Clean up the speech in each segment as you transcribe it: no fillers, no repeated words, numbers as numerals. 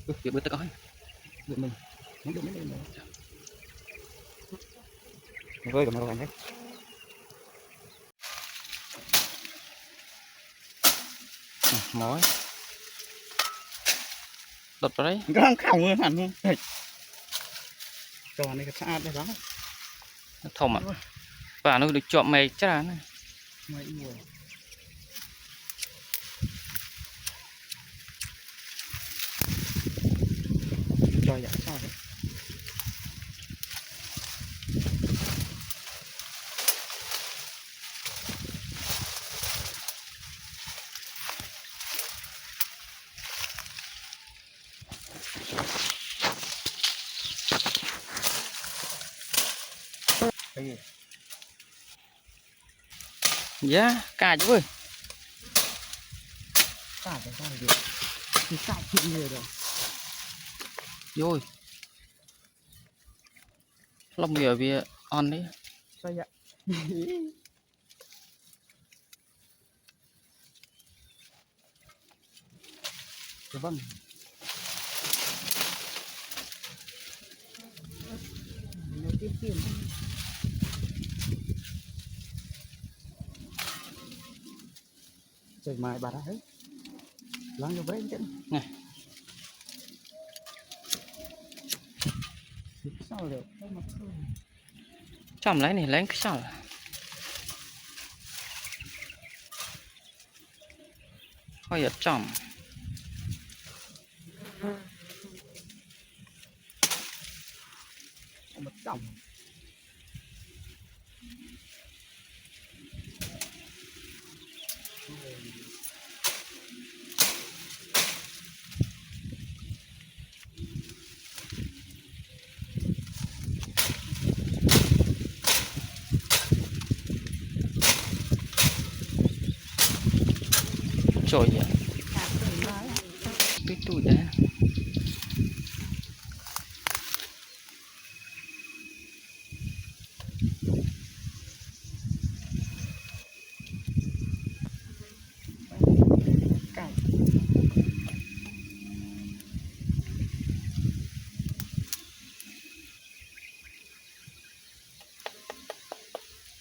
Việc bữa ta có được mình muốn được mấy này vơi cầm anh đấy mỏi đột vào đấy không không hẳn luôn trò này cái đây đó thòng ạ và nó được chọn mày chắc là mấy mùa trò dạ sao đấy giá cà chú ơi cả cái sao được thì sao chuyện người rồi rồi lòng nhiều vì on đấy sao vậy vâng kiếm trời mai bà đã thấy lắng cho bé chứ này sao được chậm lấy này lấy cái sao hơi ở chậm một chồng trời ạ cái tuổi đấy cày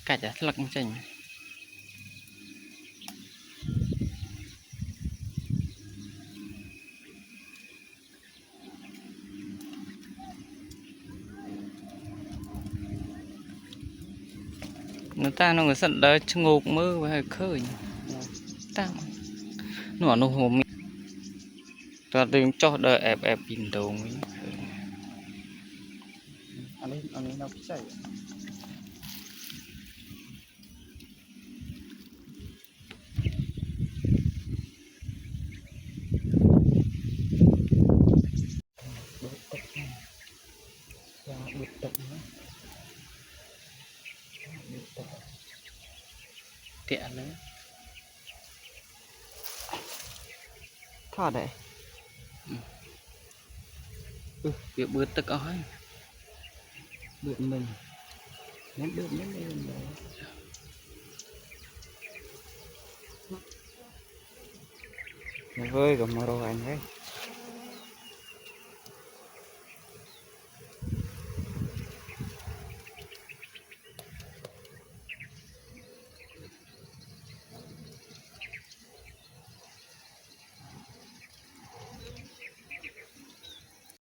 cả chả lắc chành người ta nó người sẵn đời ngục mơ và khơi ta nó nó hồ mình ta đừng cho đời ép ép bình đầu mình anh ấy đâu chạy bực tận tiện đấy thọ đấy việc bữa ta có được mình ném được ném lên rồi vơi cầm rồi anh ấy